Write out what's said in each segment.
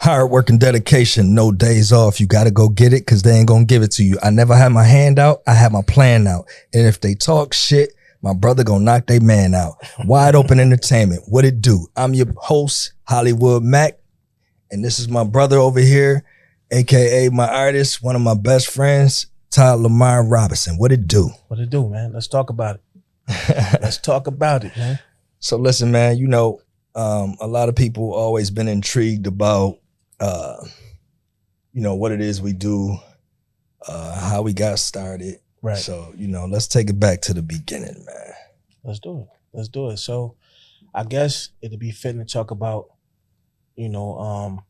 Hard work and dedication, no days off. You got to go get it because they ain't going to give it to you. I never had my hand out. I had my plan out. And if they talk shit, my brother going to knock they man out. Wide Open Entertainment. What it do? I'm your host, Hollywood Mac. And this is my brother over here, a.k.a. my artist, one of my best friends, Todd Lamar Robinson. What it do? What it do, man? Let's talk about it. Let's talk about it, man. So listen, man, you know, a lot of people always been intrigued about you know, what it is we do, how we got started. Right. So, you know, let's take it back to the beginning, man. Let's do it. Let's do it. So I guess it'd be fitting to talk about, you know,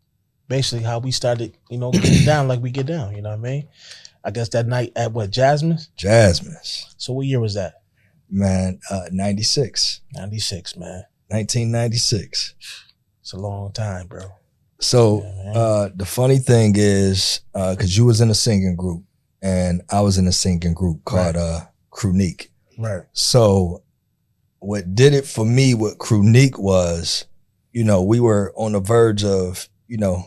basically how we started, you know, getting down like we get down, you know what I mean? I guess that night at what, Jasmine's? Jasmine's. So what year was that? Man, 96. 96, man. 1996. It's a long time, bro. So Yeah, the funny thing is, because you was in a singing group and I was in a singing group called Crewnique. right. So what did it for me with Crewnique was, you know, we were on the verge of, you know,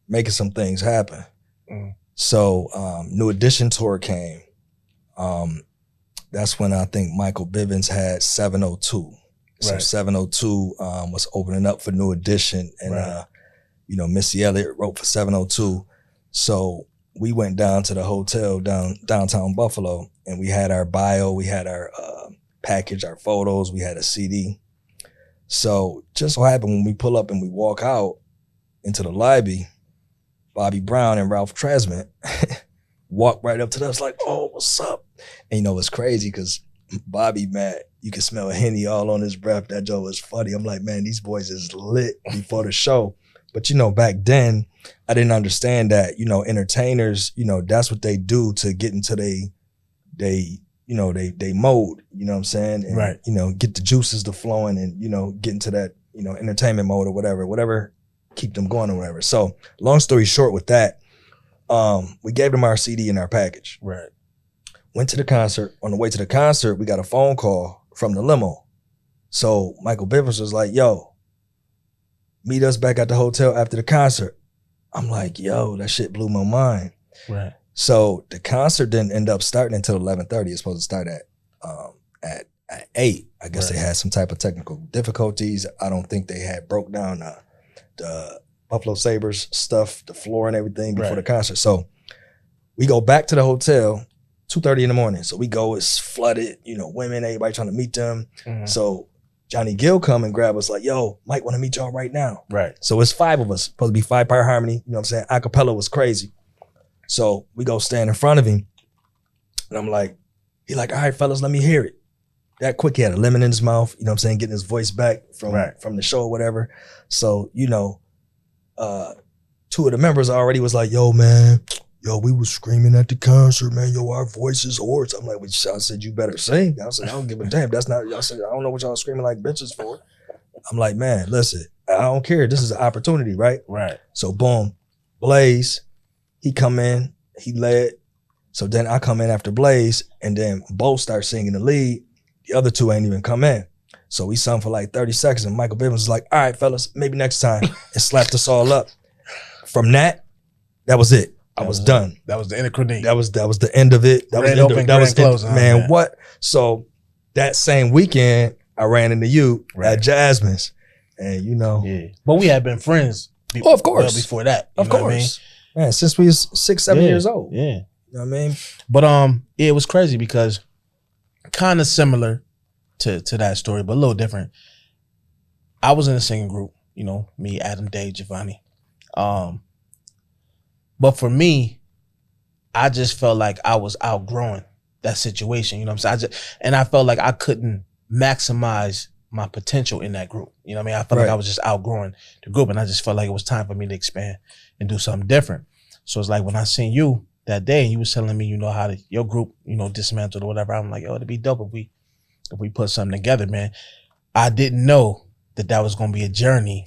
making some things happen. Mm. So New Edition tour came. That's when I think Michael Bivins had 702. So Right. 702 was opening up for New Edition, and Right. you know, Missy Elliott wrote for 702. So we went down to the hotel downtown Buffalo, and we had our bio, we had our package, our photos, we had a CD. So just so happened when we pull up and we walk out into the lobby, Bobby Brown and Ralph Tresvant walked right up to us like, "Oh, what's up?" And you know, it's crazy because Bobby, man, you can smell Henny all on his breath. That joke was funny. I'm like, man, these boys is lit before the show. But you know, back then, I didn't understand that, you know, entertainers, you know, that's what they do to get into they mode, you know what I'm saying? And, Right. you know, get the juices to flowing and, you know, get into that, you know, entertainment mode or whatever, keep them going or whatever. So long story short with that, we gave them our CD and our package. Right. Went to the concert. On the way to the concert, we got a phone call from the limo. So Michael Bivins was like, "Yo, meet us back at the hotel after the concert." I'm like, yo, that shit blew my mind. Right. So the concert didn't end up starting until 11:30. It's supposed to start at 8. I guess Right. they had some type of technical difficulties. I don't think they had broke down the Buffalo Sabres stuff, the floor and everything before Right. the concert. So we go back to the hotel, 2:30 in the morning. So we go, it's flooded, you know, women, everybody trying to meet them. Mhm. So Johnny Gill come and grab us like, "Yo, Mike want to meet y'all right now." Right. So it's 5 of us, supposed to be 5-part harmony. You know what I'm saying? Acapella was crazy. So we go stand in front of him. And I'm like, he like, "All right, fellas, let me hear it." That quick, he had a lemon in his mouth, you know what I'm saying? Getting his voice back from the show or whatever. So, you know, 2 of the members already was like, "Yo, man, yo, we was screaming at the concert, man. Yo, our voices hoarse." I'm like, I said, "You better sing." I said, "I don't give a damn. That's not," I said, "I don't know what y'all screaming like bitches for." I'm like, "Man, listen, I don't care. This is an opportunity, right?" Right. So boom, Blaze, he come in, he led. So then I come in after Blaze, and then Bo starts singing the lead. The other 2 ain't even come in. So we sung for like 30 seconds, and Michael Bivins was like, "All right, fellas, maybe next time," and slapped us all up. From that was it. I was done. That was the end of Crewnique. That was the end of it. That Grand was open, that was grand closing, man. man. What? So that same weekend, I ran into you Right. at Jasmine's, and you know, Yeah. But we had been friends Oh, of course. well before that. You of know what I mean? course, man. Since we was 6-7 Yeah. years old, Yeah. you know what I mean? But yeah, it was crazy because kind of similar to that story, but a little different. I was in a singing group, you know, me, Adam, Dave, Giovanni. But for me, I just felt like I was outgrowing that situation. You know what I'm saying? I felt like I couldn't maximize my potential in that group. You know what I mean? I felt like Right. I was just outgrowing the group, and I just felt like it was time for me to expand and do something different. So it's like when I seen you that day and you was telling me, you know, how your group, you know, dismantled or whatever, I'm like, "Oh, it'd be dope if we put something together, man." I didn't know that was gonna be a journey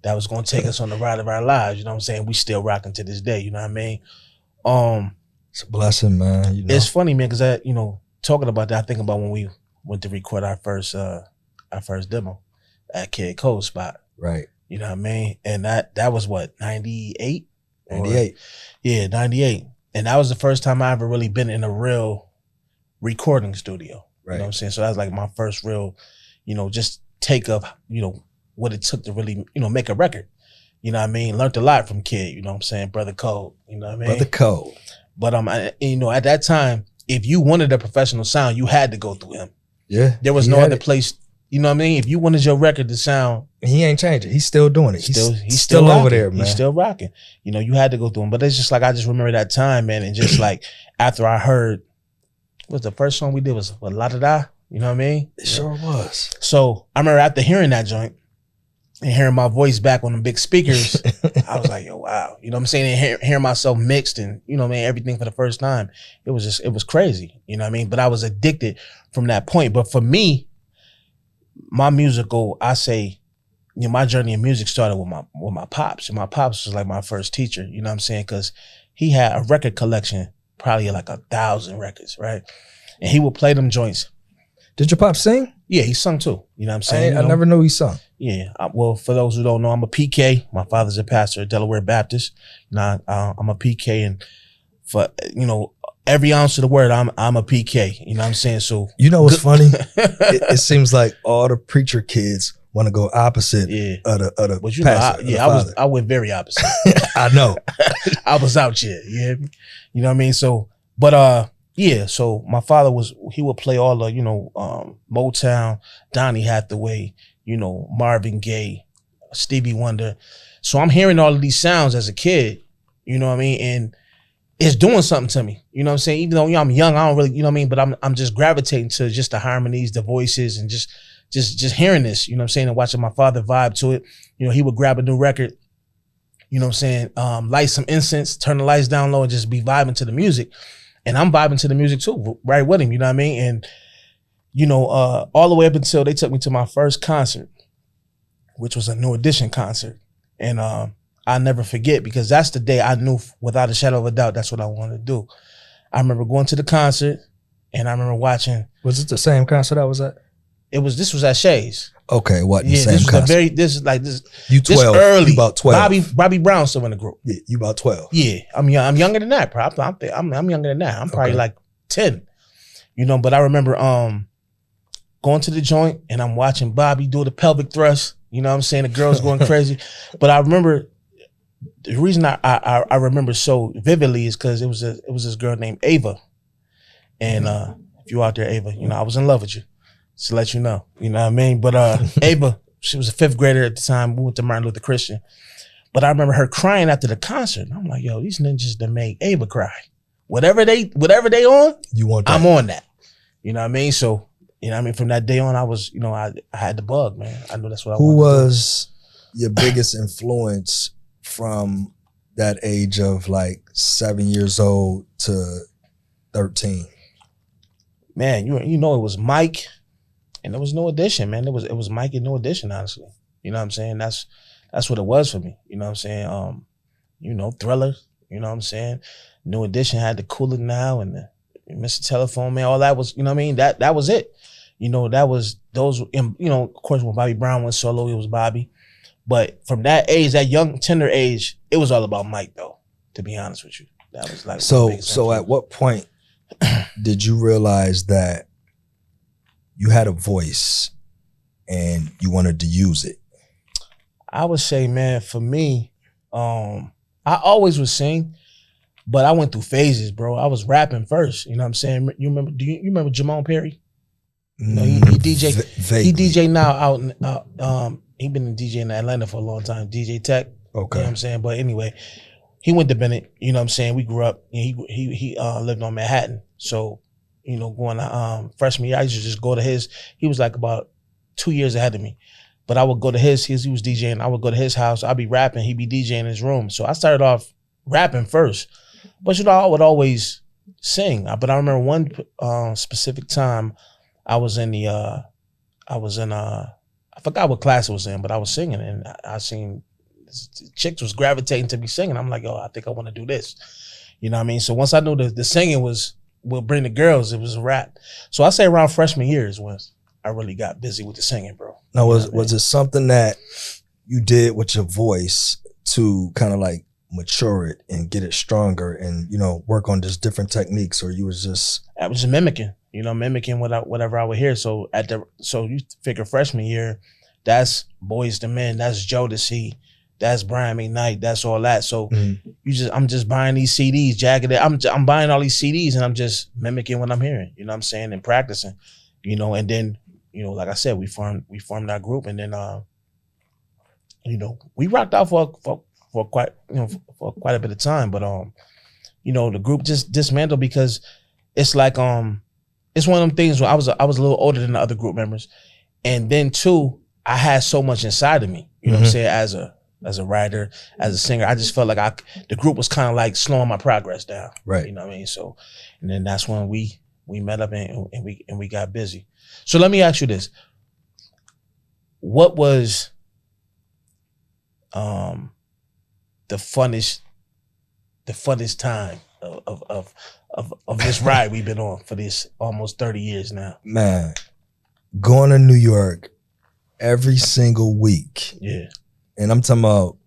that was gonna take us on the ride of our lives. You know what I'm saying? We still rocking to this day. You know what I mean? It's a blessing, man. You know, It's funny, man, because you know, talking about that, I think about when we went to record our first demo at Kid Cole's spot. right. You know what I mean? And that was what, 98? 98. Yeah, 98. And that was the first time I ever really been in a real recording studio. Right. You know what I'm saying? So that was like my first real, just take of, what it took to really, make a record. You know what I mean? Learned a lot from Kid, you know what I'm saying? Brother Code, you know what I mean? Brother Code. But at that time, if you wanted a professional sound, you had to go through him. Yeah. There was no other place, you know what I mean? If you wanted your record to sound, he ain't changing. He's still doing it. He's still rocking. over there, man. He's still rocking. You had to go through him. But it's just like, I just remember that time, man. And just like, after I heard, what the first song we did was La Da Da, you know what I mean? It sure was. So I remember after hearing that joint and hearing my voice back on the big speakers, I was like, yo, wow. You know what I'm saying? And hearing myself mixed and, everything for the first time, it was crazy. You know what I mean? But I was addicted from that point. But for me, my musical, I say, my journey in music started with my pops. And my pops was like my first teacher, you know what I'm saying? Because he had a record collection, probably like 1,000 records, right? And he would play them joints. Did your pop sing? Yeah, he sung too. You know what I'm saying? I never knew he sung. Yeah. Well, for those who don't know, I'm a PK. My father's a pastor at Delaware Baptist. Now, I'm a PK, and for every ounce of the word, I'm a PK. You know what I'm saying? So what's funny? It seems like all the preacher kids want to go opposite of the pastor. I went very opposite. I know. I was out here. You hear me? You know what I mean? So, but so my father he would play all the, Motown, Donny Hathaway, Marvin Gaye, Stevie Wonder. So I'm hearing all of these sounds as a kid, you know what I mean? And it's doing something to me, you know what I'm saying? Even though I'm young, I don't really, you know what I mean? But I'm just gravitating to just the harmonies, the voices, and just hearing this, you know what I'm saying? And watching my father vibe to it. He would grab a new record, you know what I'm saying? Light some incense, turn the lights down low, and just be vibing to the music. And I'm vibing to the music too, right with him, you know what I mean? And, all the way up until they took me to my first concert, which was a New Edition concert. And I'll never forget, because that's the day I knew without a shadow of a doubt that's what I wanted to do. I remember going to the concert, and I remember watching. Was it the same concert I was at? This was at Shay's. Okay, what? Yeah, same concert. This is like this. You 12. This early. You about 12. Bobby Brown still in the group. Yeah, you about 12. Yeah, I'm young. I'm younger than that, bro. I'm younger than that. I'm probably like 10. But I remember going to the joint, and I'm watching Bobby do the pelvic thrust. You know what I'm saying? The girls going crazy. But I remember the reason I remember so vividly is because it was this girl named Ava. And if you out there, Ava, I was in love with you. To let you know, you know what I mean? But Ava, she was a 5th grader at the time. We went to Martin Luther Christian. But I remember her crying after the concert. And I'm like, yo, these ninjas that made Ava cry. Whatever they on, you want that. I'm on that. You know what I mean? So, from that day on, I was, I had the bug, man. I knew that's what I wanted. Who was your biggest influence from that age of like 7 years old to 13? Man, it was Mike. And there was New Edition, man. It was Mike and New Edition, honestly. You know what I'm saying? That's what it was for me. You know what I'm saying? Thriller, you know what I'm saying? New Edition had the Cool It Now and the Mr. Telephone Man, all that was, you know what I mean? That was it. That was those, of course, when Bobby Brown went solo, it was Bobby. But from that age, that young, tender age, it was all about Mike, though, to be honest with you. That was like so at what point did you realize that you had a voice and you wanted to use it? I would say, man, for me, I always would sing, but I went through phases, bro. I was rapping first, you know what I'm saying? You remember Jamon Perry? He DJ. He DJ now out in, he been in DJ in Atlanta for a long time, DJ Tech. Okay. You know what I'm saying? But anyway, he went to Bennett, you know what I'm saying? We grew up, he lived on Manhattan. So, going to freshman year, I used to just go to his. He was like about 2 years ahead of me. But I would go to he was DJing. I would go to his house. I'd be rapping. He'd be DJing in his room. So I started off rapping first. But I would always sing. But I remember one specific time I forgot what class it was in, but I was singing, and I seen chicks was gravitating to me singing. I'm like, I think I want to do this. You know what I mean? So once I knew the singing will bring the girls, it was a rap. So I say around freshman year is when I really got busy with the singing, bro. Now, was it something that you did with your voice to kind of like mature it and get it stronger and, you know, work on just different techniques, or you was just... I was just mimicking, you know, mimicking whatever I would hear. So you figure freshman year, that's Boyz II Men, that's Jodeci, that's Brian McKnight, that's all that. So I'm just buying these CDs, Jagged. I'm buying all these CDs and I'm just mimicking what I'm hearing, you know what I'm saying, and practicing, you know, and then, you know, like I said, we formed our group, and then you know, we rocked out for quite, you know, for quite a bit of time, but you know, the group just dismantled because it's like it's one of them things where I was a little older than the other group members, and then too, I had so much inside of me, you know what I'm saying, as a writer, as a singer. I just felt like the group was kind of like slowing my progress down, right? You know what I mean? So, and then that's when we met up and we got busy. So let me ask you this: what was the funnest time of this ride we've been on for this almost 30 years now? Man, going to New York every single week. Yeah. And I'm talking about,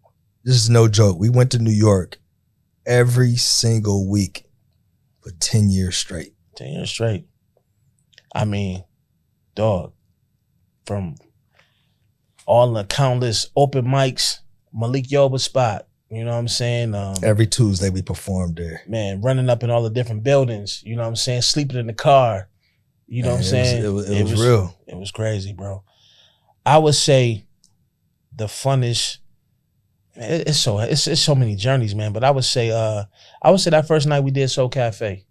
this is no joke. We went to New York every single week for 10 years straight. 10 years straight. I mean, dog, from all the countless open mics, Malik Yoba's spot, you know what I'm saying? Every Tuesday we performed there. Man, running up in all the different buildings, you know what I'm saying? Sleeping in the car, you know what I'm saying? It was real. It was crazy, bro. I would say the funnest, it's so many journeys, man. But I would say that first night we did Soul Cafe.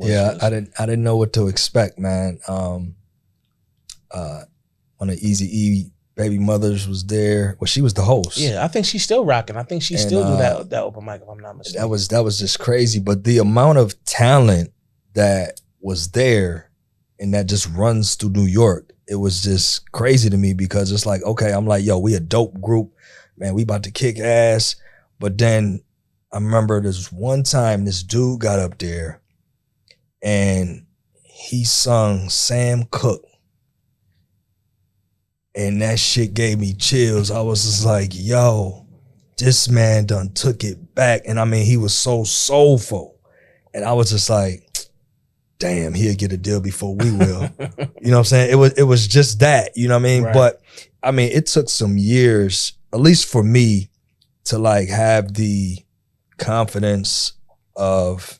I didn't know what to expect, man. One of Eazy-E Baby Mothers was there. Well, she was the host. Yeah, I think she's still rocking. I think she still do that open mic, if I'm not mistaken. That was just crazy. But the amount of talent that was there and that just runs through New York, it was just crazy to me, because it's like, okay, I'm like, yo, we a dope group, man, we about to kick ass. But then I remember this one time this dude got up there and he sung Sam Cooke. And that shit gave me chills. I was just like, yo, this man done took it back. And I mean, he was so soulful. And I was just like, damn, he'll get a deal before we will. You know what I'm saying? It was just that, you know what I mean? Right. But I mean, it took some years, at least for me, to like have the confidence of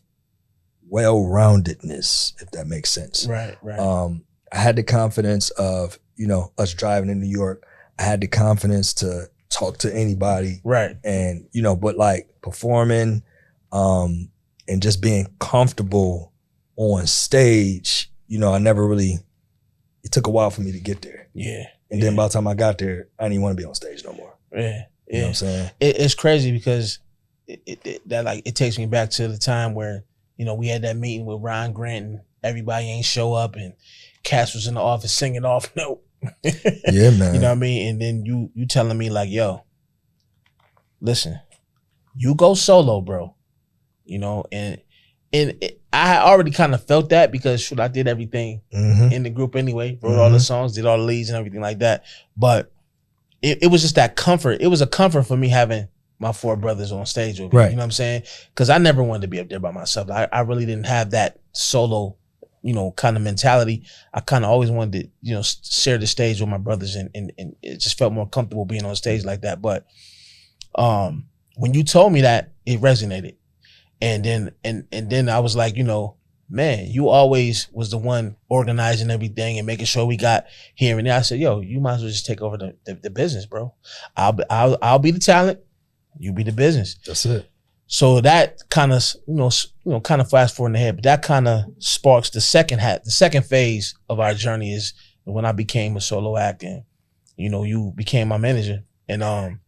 well-roundedness, if that makes sense. Right. I had the confidence of, you know, us driving in New York. I had the confidence to talk to anybody. Right. And, you know, but like performing and just being comfortable on stage, you know, it took a while for me to get there. Yeah. And then by the time I got there, I didn't even want to be on stage no more. Yeah. You know what I'm saying? It's crazy because it takes me back to the time where, you know, we had that meeting with Ron Grant and everybody ain't show up and Cass was in the office singing off note. Yeah, man. You know what I mean? And then you telling me like, yo, listen, you go solo, bro. You know, and I already kind of felt that because I did everything in the group anyway, wrote all the songs, did all the leads and everything like that. But it was just that comfort. It was a comfort for me having my four brothers on stage with me. Right. You know what I'm saying? Because I never wanted to be up there by myself. I really didn't have that solo, you know, kind of mentality. I kind of always wanted to, you know, share the stage with my brothers, and it just felt more comfortable being on stage like that. But when you told me that, it resonated. And then I was like, you know, man, you always was the one organizing everything and making sure we got here and there. I said, yo, you might as well just take over the business, bro. I'll be the talent, you be the business. That's it. So that kind of, you know, kind of fast forward in the head, but that kind of sparks the second phase of our journey is when I became a solo act and, you know, you became my manager. And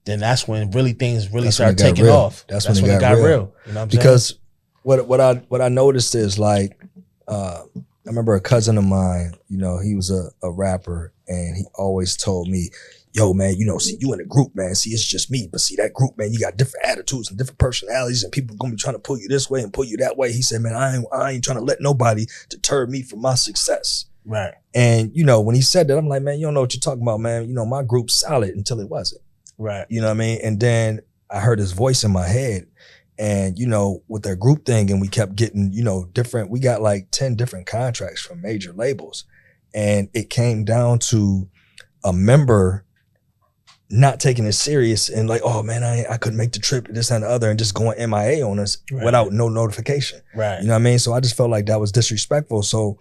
then that's when things started taking off. That's when it got real. You know what I'm saying? Because what I noticed is like, I remember a cousin of mine, you know, he was a rapper, and he always told me, yo, man, you know, see, you in a group, man. See, it's just me. But see, that group, man, you got different attitudes and different personalities, and people gonna be trying to pull you this way and pull you that way. He said, man, I ain't trying to let nobody deter me from my success. Right. And, when he said that, I'm like, man, you don't know what you're talking about, man. My group's solid until it wasn't. Right. You know what I mean? And then I heard his voice in my head. And, with their group thing, and we kept getting, different, we got like 10 different contracts from major labels. And it came down to a member not taking it serious and like, oh man, I couldn't make the trip, this and the other, and just going MIA on us without no notification. Right. You know what I mean? So I just felt like that was disrespectful. So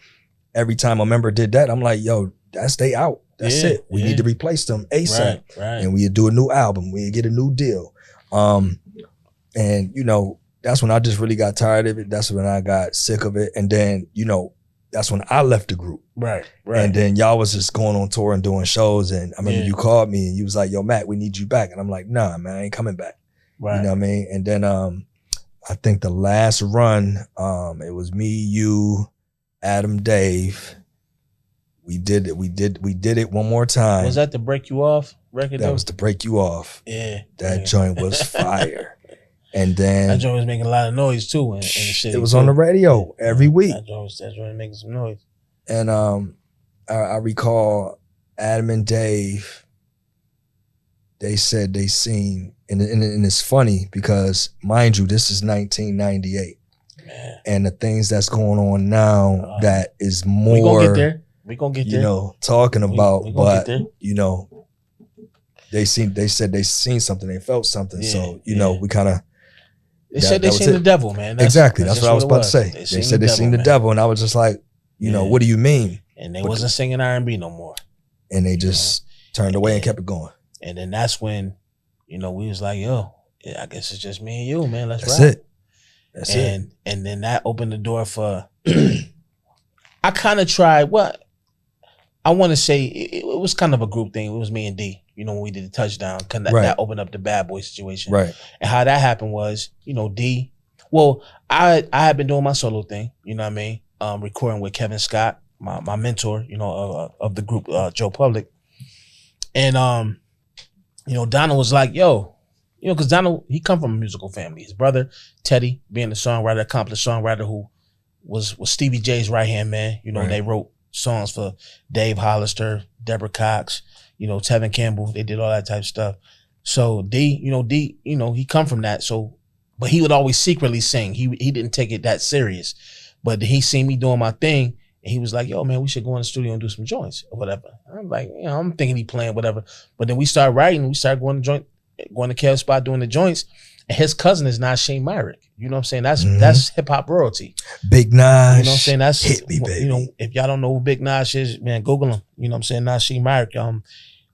every time a member did that, I'm like, yo, that's they out. That's it. We need to replace them ASAP. Right. And we do a new album. We get a new deal. And that's when I just really got tired of it. That's when I got sick of it. And then, that's when I left the group. Right. And then y'all was just going on tour and doing shows. And I remember you called me and you was like, yo, Matt, we need you back. And I'm like, nah, man, I ain't coming back. Right. You know what I mean? And then I think the last run, it was me, you, Adam, Dave. We did it. We did it one more time. Was that the Break You Off record? That was to Break You Off. Yeah. That joint was fire. And then that joint was making a lot of noise too. And shit. It was on the radio every week. That joint was making some noise. And I recall Adam and Dave, they said they seen, and it's funny because, mind you, this is 1998. Man. And the things that's going on now that is more. We gonna get there. We gonna get there. Talking about, we but they said they seen something, they felt something. Yeah, so we kind of. They said they seen the devil, man. That's what I was about to say. They said they seen the devil, and I was just like, what do you mean? And they wasn't singing R&B no more. And they just turned away and kept it going. And then that's when, we was like, yo, I guess it's just me and you, man. That's rap. That's it. And then that opened the door for. I kind of tried I want to say it was kind of a group thing. It was me and D, when we did the touchdown, that opened up the Bad Boy situation. Right. And how that happened was, D, I had been doing my solo thing, you know what I mean? Recording with Kevin Scott, my mentor, of the group, Joe Public. And, Donald was like, yo, because Donald, he come from a musical family. His brother, Teddy, being a songwriter, accomplished songwriter who was Stevie J's right-hand man. They wrote songs for Dave Hollister, Deborah Cox, Tevin Campbell. They did all that type of stuff. So D, he come from that. So, but he would always secretly sing. He didn't take it that serious. But he seen me doing my thing, and he was like, yo, man, we should go in the studio and do some joints or whatever. I'm like, I'm thinking he playing whatever. But then we started writing. We started going to Kev's spot doing the joints. And his cousin is Nasheem Myrick. You know what I'm saying? That's hip hop royalty. Big Nas. You know what I'm saying? That's hit me, baby. If y'all don't know who Big Nas is, man, Google him. You know what I'm saying? Nasheem Myrick.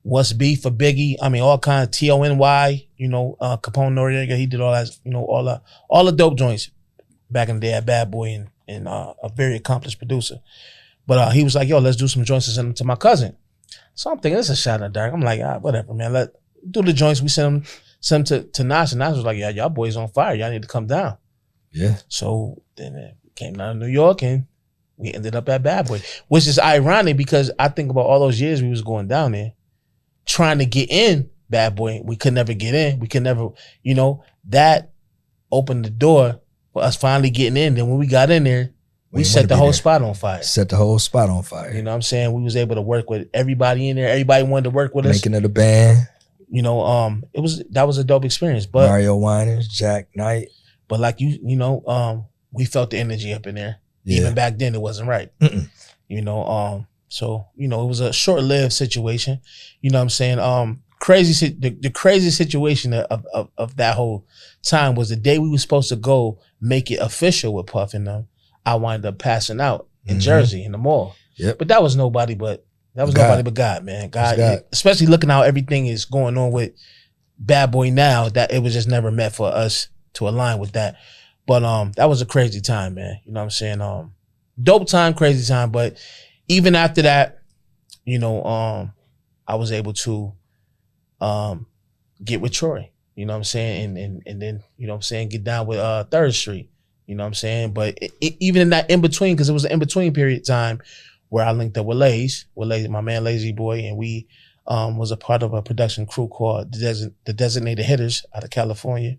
What's B for Biggie? I mean, all kinds of TONY, Capone Noriega, he did all that, all the dope joints back in the day at Bad Boy and a very accomplished producer. But he was like, yo, let's do some joints and send them to my cousin. So I'm thinking, it's a shot in the dark. I'm like, whatever, man. Let do the joints. We send them to Nas, and Nas was like, yeah, y'all boys on fire. Y'all need to come down. Yeah. So then it came down to New York, and we ended up at Bad Boy, which is ironic because I think about all those years we was going down there, trying to get in Bad Boy. We could never get in. We could never, that opened the door for us finally getting in. Then when we got in there, we set the whole spot on fire. Set the whole spot on fire. You know what I'm saying? We was able to work with everybody in there. Everybody wanted to work with us. Making it a band. That was a dope experience. But Mario Winans, Jack Knight. But like we felt the energy up in there. Yeah. Even back then it wasn't right. So, it was a short-lived situation. You know what I'm saying? The crazy situation of that whole time was the day we were supposed to go make it official with Puff and them. I wound up passing out in Jersey in the mall. Yep. But that was nobody but God, man. God. Especially looking how everything is going on with Bad Boy now, that it was just never meant for us to align with that. But that was a crazy time, man. You know what I'm saying? Dope time, crazy time. But even after that, I was able to get with Troy. You know what I'm saying? And then, get down with 3rd Street. You know what I'm saying? But even in that in-between, because it was an in-between period time where I linked up with Lazy, my man Lazy Boy, and we was a part of a production crew called the Designated Hitters out of California.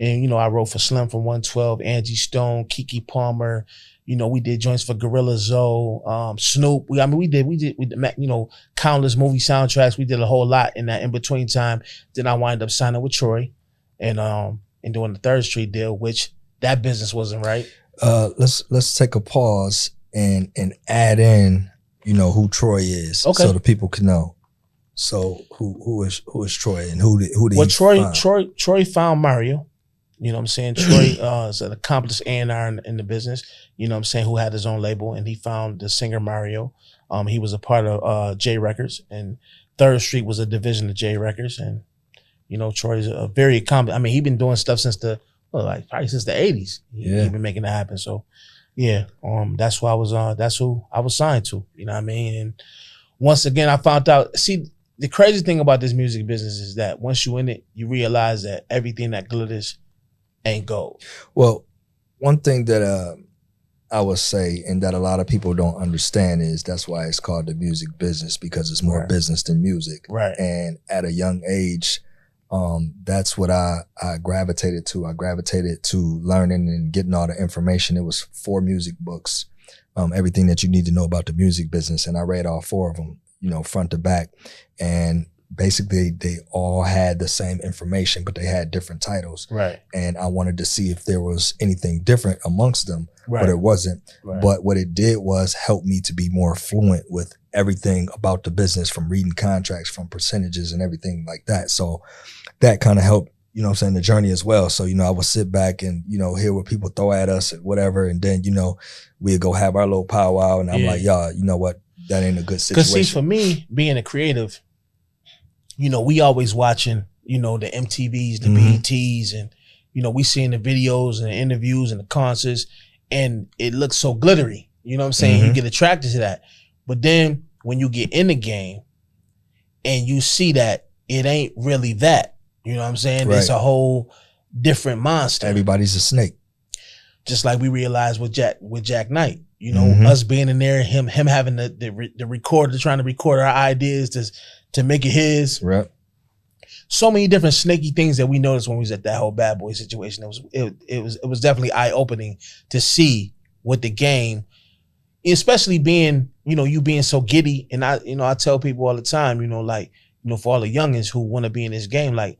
And, I wrote for Slim from 112, Angie Stone, Kiki Palmer, You know, we did joints for Gorilla Zoe, Snoop. We did, you know, countless movie soundtracks. We did a whole lot in that in between time. Then I wind up signing with Troy and doing the Third Street deal, which that business wasn't right. Let's take a pause and add in, you know, who Troy is, Okay. so the people can know. So who is Troy, and who did Well, he find? Troy found Mario. You know what I'm saying? Troy is an accomplished A&R in the business, you know what I'm saying, who had his own label, and he found the singer Mario. He was a part of J Records, and Third Street was a division of J Records. And, you know, Troy's a very accomplished, I mean, he been doing stuff since probably since the 80s. He been making it happen. So, yeah, that's who I was signed to, you know what I mean? And once again, I found out, see, the crazy thing about this music business is that once you in it, you realize that everything that glitters ain't gold. Well, one thing that I would say, and that a lot of people don't understand, is that's why it's called the music business, because it's more business than music. Right. And at a young age, that's what I gravitated to. I gravitated to learning and getting all the information. It was 4 music books, everything that you need to know about the music business. And I read all 4 of them, you know, front to back. And basically they all had the same information, but they had different titles. Right. And I wanted to see if there was anything different amongst them, Right. but it wasn't. Right. But what it did was help me to be more fluent with everything about the business, from reading contracts, from percentages and everything like that. So that kind of helped, you know what I'm saying, the journey as well. So, you know, I would sit back and, you know, hear what people throw at us and whatever. And then, you know, we'd go have our little powwow, and I'm like, y'all, you know what? That ain't a good situation. Because see, for me, being a creative, you know, we always watching, you know, the MTVs, the BETs, and, you know, we seeing the videos and the interviews and the concerts, and it looks so glittery. You know what I'm saying? You get attracted to that. But then when you get in the game and you see that it ain't really that, you know what I'm saying? Right. It's a whole different monster. Everybody's a snake. Just like we realized with Jack Knight, you know, us being in there, him having the recorder, trying to record our ideas to make it his. Right. So many different snaky things that we noticed when we was at that whole Bad Boy situation. It was definitely eye opening to see what the game, especially being, you know, you being so giddy. And I tell people all the time, you know, like, you know, for all the youngins who want to be in this game, like,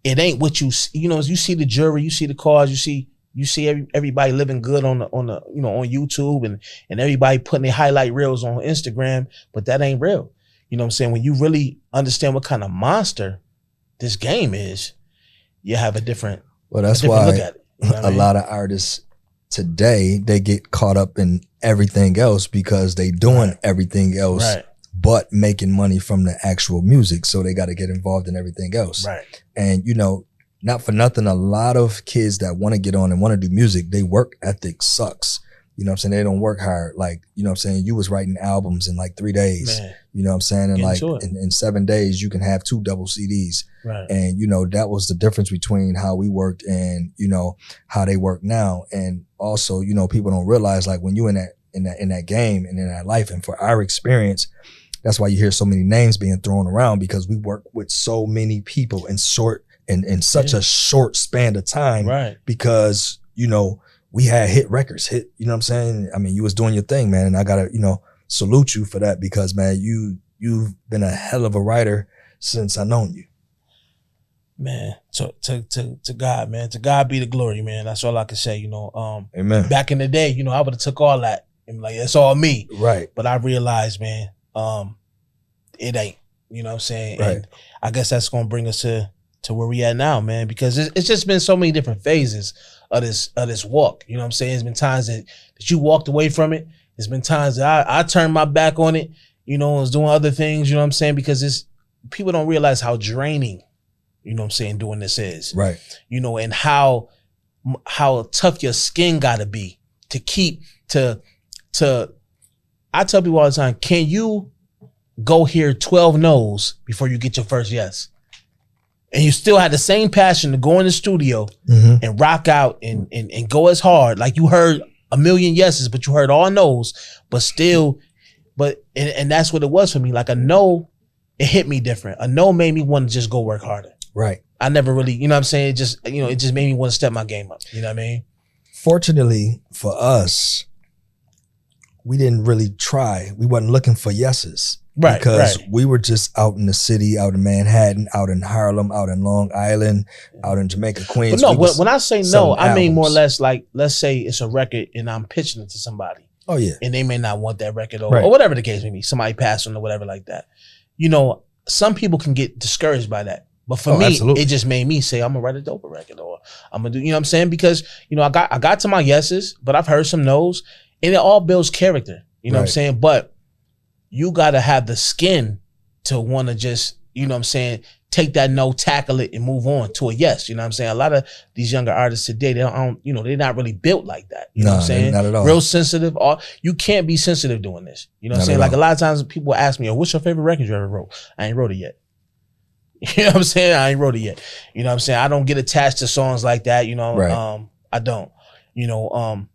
it ain't what you know, you see the jury, you see the cars, you see everybody living good on the you know, on YouTube, and everybody putting their highlight reels on Instagram, but that ain't real. You know what I'm saying? When you really understand what kind of monster this game is, you have a different, that's why look at it. You know a lot of artists today, they get caught up in everything else because they doing everything else, but making money from the actual music. So they got to get involved in everything else. Right. And, you know, not for nothing, a lot of kids that want to get on and want to do music, they work ethic sucks. You know what I'm saying? They don't work hard. Like, you know what I'm saying? You was writing albums in like 3 days. Man. You know what I'm saying? And like in 7 days, you can have 2 double CDs. Right. And, you know, that was the difference between how we worked and, you know, how they work now. And also, you know, people don't realize, like, when you in that game and in that life, and for our experience, that's why you hear so many names being thrown around, because we work with so many people in such a short span of time. Right. Because, you know, we had hit records, you know what I'm saying? I mean, you was doing your thing, man. And I gotta, you know, salute you for that, because, man, you've been a hell of a writer since I known you. Man, to God, man. To God be the glory, man. That's all I can say, you know. Amen. Back in the day, you know, I would have took all that and like, it's all me. Right. But I realized, man, it ain't, you know what I'm saying? Right. And I guess that's gonna bring us to where we at now, man, because it's just been so many different phases of this walk. You know what I'm saying? There's been times that you walked away from it. There's been times that I turned my back on it, you know, and was doing other things, you know what I'm saying? Because people don't realize how draining, you know what I'm saying, doing this is. Right. You know, and how tough your skin gotta be to keep to I tell people all the time, can you go hear 12 no's before you get your first yes? And you still had the same passion to go in the studio and rock out and go as hard. Like, you heard a million yeses, but you heard all no's, but still, and that's what it was for me. Like, a no, it hit me different. A no made me want to just go work harder. Right. I never really, you know what I'm saying? It just made me want to step my game up. You know what I mean? Fortunately for us, we didn't really try. We wasn't looking for yeses. Right. Because we were just out in the city, out in Manhattan, out in Harlem, out in Long Island, out in Jamaica, Queens. But no, when I say no, I mean more or albums. less like, let's say it's a record and I'm pitching it to somebody. Oh yeah. And they may not want that record or, Right. or whatever the case may be. Somebody passed on or whatever like that. You know, some people can get discouraged by that. But for me, absolutely. it just made me say, I'm gonna write a doper record or I'm gonna do, you know what I'm saying? Because, you know, I got to my yeses, but I've heard some no's, and it all builds character. You know what I'm saying? But you gotta have the skin to wanna just, you know what I'm saying, take that no, tackle it, and move on to a yes. You know what I'm saying? A lot of these younger artists today, they don't, you know, they're not really built like that. You know what I'm saying? Not at all. Real sensitive. You can't be sensitive doing this. You know what I'm saying? Like a lot of times people ask me, oh, what's your favorite record you ever wrote? I ain't wrote it yet. You know what I'm saying? I ain't wrote it yet. You know what I'm saying? I don't get attached to songs like that, you know. Right. I don't. You know,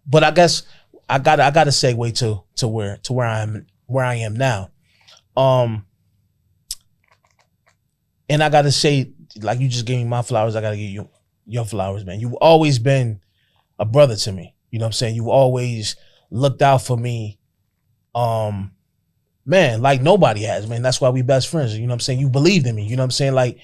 but I guess I gotta segue to where I am now. And I gotta say, like, you just gave me my flowers, I gotta give you your flowers, man. You've always been a brother to me. You know what I'm saying? You've always looked out for me. Man, like nobody has, man. That's why we best friends. You know what I'm saying? You believed in me. You know what I'm saying? Like,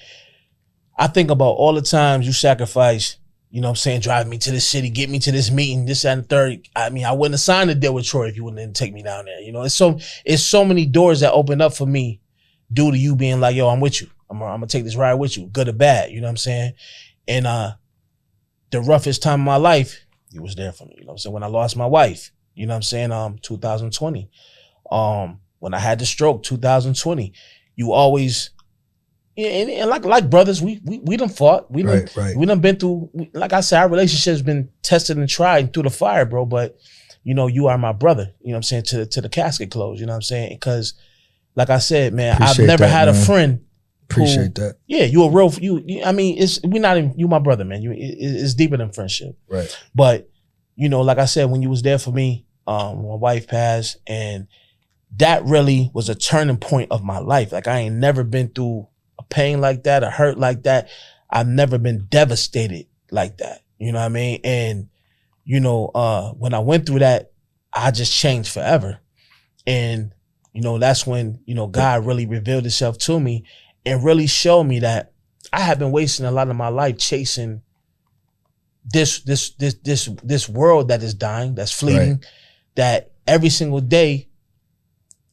I think about all the times you sacrificed, you know what I'm saying, drive me to the city, get me to this meeting, this, that, and the third. I mean, I wouldn't have signed a deal with Troy if you wouldn't take me down there. You know, it's so many doors that opened up for me due to you being like, yo, I'm with you. I'm gonna take this ride with you, good or bad. You know what I'm saying? And the roughest time of my life, you was there for me. You know what I'm saying? When I lost my wife, you know what I'm saying? 2020. When I had the stroke, 2020, you always, and like brothers, we done fought. We done been through, like I said, our relationship's been tested and tried through the fire, bro. But, you know, you are my brother, you know what I'm saying, to the casket close, you know what I'm saying? Because, like I said, man, Appreciate I've never that, had man. a friend. Appreciate that. Yeah, you a real, I mean, you my brother, man. It's deeper than friendship. Right. But, you know, like I said, when you was there for me, my wife passed, and that really was a turning point of my life. Like, I ain't never been through a pain like that, a hurt like that. I've never been devastated like that. You know what I mean? And, you know, when I went through that, I just changed forever. And, you know, that's when, you know, God really revealed himself to me and really showed me that I have been wasting a lot of my life chasing this world that is dying, that's fleeting, that every single day,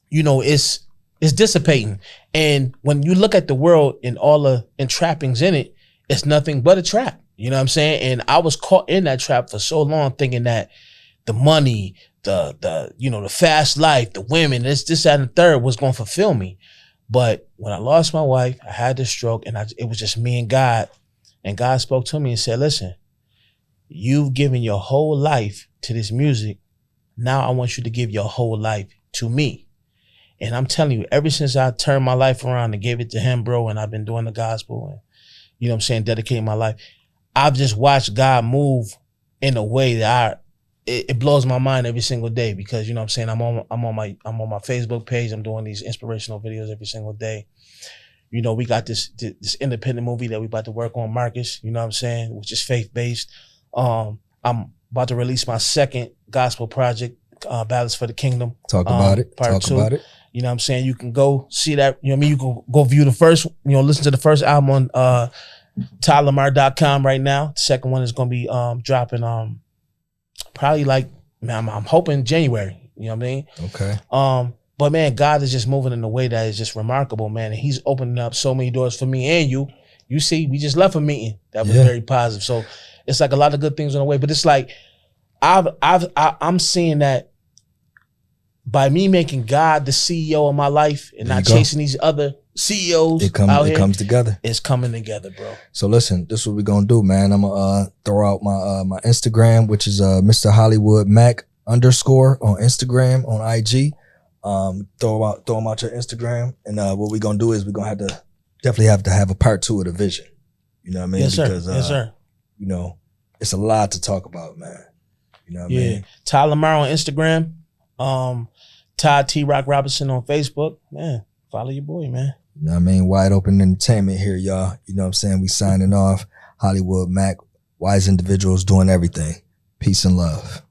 you know, it's dissipating. And when you look at the world and all the entrappings in it, it's nothing but a trap. You know what I'm saying? And I was caught in that trap for so long, thinking that the money, the you know, the fast life, the women, this, that, and the third was going to fulfill me. But when I lost my wife, I had the stroke, and it was just me and God. And God spoke to me and said, listen, you've given your whole life to this music. Now I want you to give your whole life to me. And I'm telling you, ever since I turned my life around and gave it to him, bro, and I've been doing the gospel and, you know what I'm saying, dedicating my life, I've just watched God move in a way that it blows my mind every single day, because, you know what I'm saying, I'm on my Facebook page. I'm doing these inspirational videos every single day. You know, we got this independent movie that we about to work on, Marcus, you know what I'm saying, which is faith-based. I'm about to release my second gospel project, Ballads for the Kingdom. Talk about it. Part Talk 2. about it. You know what I'm saying? You can go see that. You know what I mean? You can go view the first, you know, listen to the first album on TyLamar.com right now. The second one is going to be dropping probably like, man, I'm hoping January. You know what I mean? Okay. But man, God is just moving in a way that is just remarkable, man. And he's opening up so many doors for me and you. You see, we just left a meeting that was very positive. So it's like a lot of good things on the way. But it's like I'm seeing that by me making God the CEO of my life and not chasing these other CEOs it comes together. It's coming together, bro. So listen, this is what we're gonna do, man. I'm gonna throw out my Instagram, which is Mr. Hollywood Mac _ on Instagram, on IG. Throw them out your Instagram, and what we're gonna do is we're gonna definitely have to have a part 2 of the vision. You know what I mean? Yes, sir. Because yes, sir. you know, it's a lot to talk about, man. You know what I mean? Ty Lamar on Instagram. Todd T Rock Robinson on Facebook. Man, follow your boy, man. You know what I mean? Wide Open Entertainment here, y'all. You know what I'm saying? We signing off. Hollywood Mac, wise individuals doing everything. Peace and love.